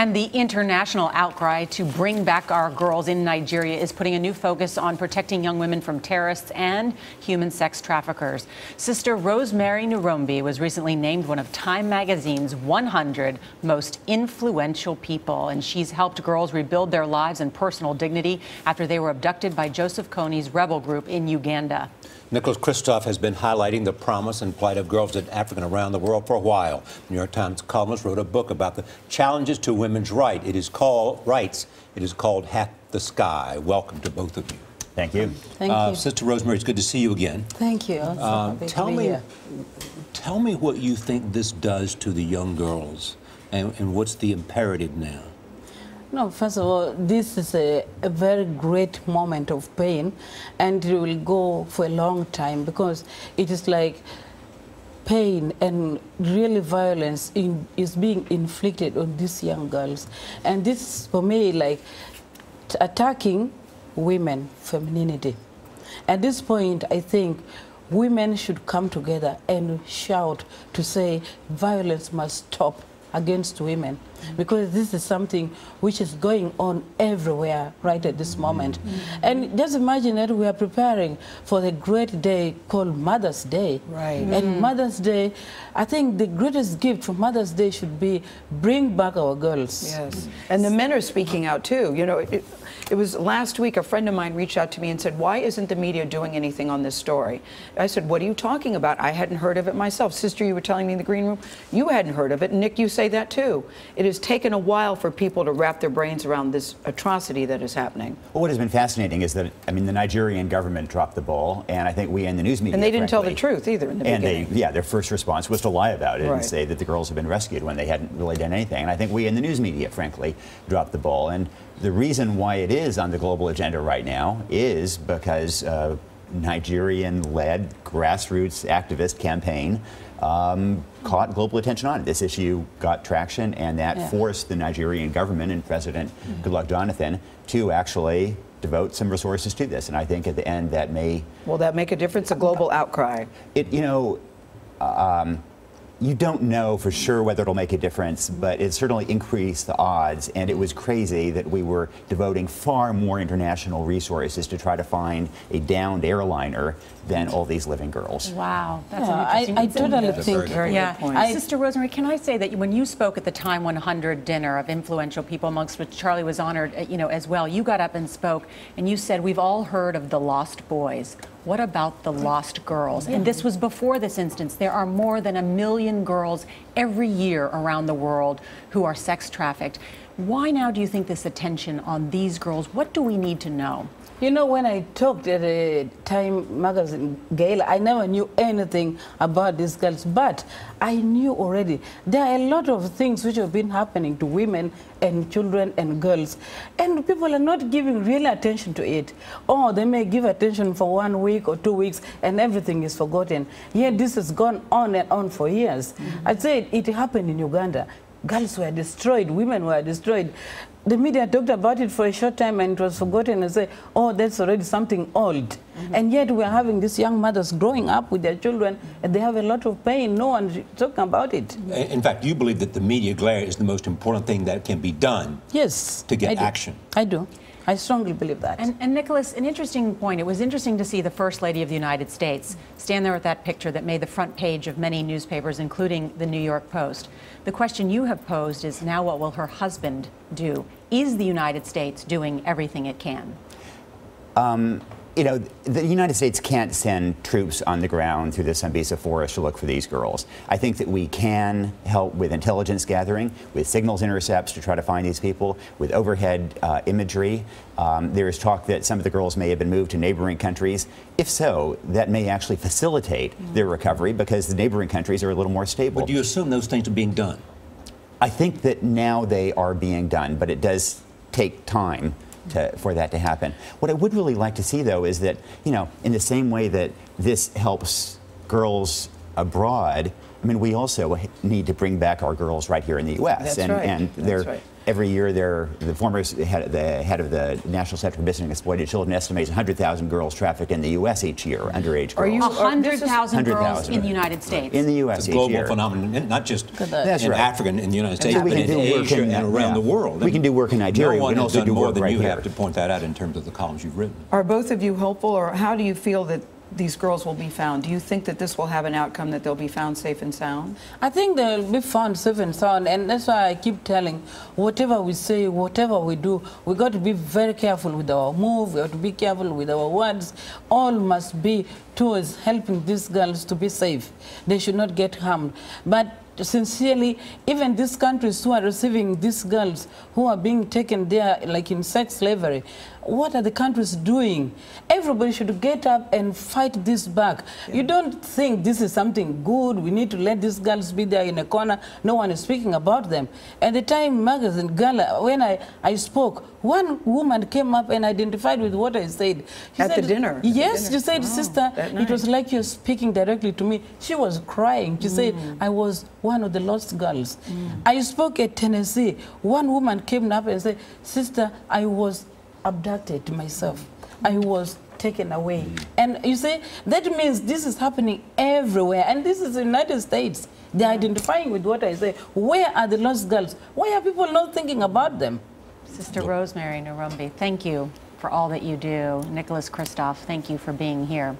And the international outcry to bring back our girls in Nigeria is putting a new focus on protecting young women from terrorists and human sex traffickers. Sister Rosemary Nyirumbe was recently named one of Time magazine's 100 most influential people, and she's helped girls rebuild their lives and personal dignity after they were abducted by Joseph Kony's rebel group in Uganda. Kristof has been highlighting the promise and plight of girls in Africa and around the world for a while. The New York Times columnist wrote a book about the challenges to women's rights. It is called Half the Sky. Welcome to both of you. Thank you. Thank you. Sister Rosemary, it's good to see you again. Thank you. Tell me what you think this does to the young girls, and what's the imperative now? No, first of all, this is a very great moment of pain, and it will go for a long time because it is like pain and really violence is being inflicted on these young girls. And this is, for me, like attacking women, femininity. At this point, I think women should come together and shout to say violence must stop against women, because this is something which is going on everywhere right at this moment. And just imagine that we are preparing for the great day called Mother's Day. Right. And Mother's Day, I think the greatest gift for Mother's Day should be bring back our girls. Yes. And the men are speaking out too. You know, it was last week a friend of mine reached out to me and said, why isn't the media doing anything on this story? I said, what are you talking about? I hadn't heard of it myself. Sister, you were telling me in the green room, you hadn't heard of it. And Nick, you say that too. It has taken a while for people to wrap their brains around this atrocity that is happening. Well, what has been fascinating is that, I mean, the Nigerian government dropped the ball, and I think we in the news media, and they didn't tell the truth either in the beginning. And their first response was to lie about it and say that the girls have been rescued when they hadn't really done anything. And I think we in the news media, frankly, dropped the ball. And the reason why it is on the global agenda right now is because Nigerian-led grassroots activist campaign caught global attention on it. This issue got traction, and that forced the Nigerian government and President Goodluck Jonathan to actually devote some resources to this. And I think at the end that may... Will that make a difference, a global outcry? You don't know for sure whether it'll make a difference, but it certainly increased the odds, and it was crazy that we were devoting far more international resources to try to find a downed airliner than all these living girls. Wow, that's an interesting I totally think. Very good point. Sister Rosemary, can I say that when you spoke at the Time 100 dinner of influential people, amongst which Charlie was honored, as well, you got up and spoke, and you said, we've all heard of the lost boys. What about the lost girls? And this was before this instance. There are more than 1 million girls every year around the world who are sex trafficked. Why now do you think this attention on these girls? What do we need to know? You know, when I talked at a Time magazine gala, I never knew anything about these girls, but I knew already there are a lot of things which have been happening to women and children and girls, and people are not giving real attention to it. Or they may give attention for 1 week or 2 weeks and everything is forgotten. Yet this has gone on and on for years. I'd say it happened in Uganda. Girls were destroyed, women were destroyed. The media talked about it for a short time and it was forgotten and say, oh, that's already something old. And yet we're having these young mothers growing up with their children and they have a lot of pain. No one's talking about it. In fact, you believe that the media glare is the most important thing that can be done to get action. I do. I strongly believe that. And Nicholas, an interesting point. It was interesting to see the First Lady of the United States stand there with that picture that made the front page of many newspapers, including the New York Post. The question you have posed is, now what will her husband do? Is the United States doing everything it can? The United States can't send troops on the ground through the Sambisa forest to look for these girls. I think that we can help with intelligence gathering, with signals intercepts to try to find these people, with overhead imagery. There is talk that some of the girls may have been moved to neighboring countries. If so, that may actually facilitate their recovery because the neighboring countries are a little more stable. But do you assume those things are being done? I think that now they are being done, but it does take time for that to happen. What I would really like to see, though, is that, in the same way that this helps girls abroad, I mean, we also need to bring back our girls right here in the U.S. That's right. And That's right. Every year, the former head of the National Center for Missing and Exploited Children estimates 100,000 girls trafficked in the U.S. each year, underage girls. 100,000 girls in the United States. In the U.S. It's a each global year. phenomenon, not just That's in right. Africa and in the United States, So we but can in do work Asia in, and around the world. We can do work in Nigeria. No one we can has also done do more work than right you here. have to point that out in terms of the columns you've written. Are both of you hopeful, or how do you feel that these girls will be found? Do you think that this will have an outcome, that they'll be found safe and sound? I think they'll be found safe and sound, and that's why I keep telling, whatever we say, whatever we do, we got to be very careful with our move, we have to be careful with our words. All must be towards helping these girls to be safe. They should not get harmed. But sincerely, even these countries who are receiving these girls who are being taken there like in sex slavery, what are the countries doing? Everybody should get up and fight this back. Yeah. You don't think this is something good, we need to let these girls be there in a corner, no one is speaking about them. At the Time magazine gala, when I spoke, one woman came up and identified with what I said. She at said, the dinner? Yes, she said, sister, it was like you're speaking directly to me. She was crying. She said, I was one of the lost girls. I spoke at Tennessee. One woman came up and said, sister, I was abducted myself. I was taken away. And you see, that means this is happening everywhere. And this is the United States. They're identifying with what I say. Where are the lost girls? Why are people not thinking about them? Sister Rosemary Nyirumbe, thank you for all that you do. Nicholas Kristof, thank you for being here.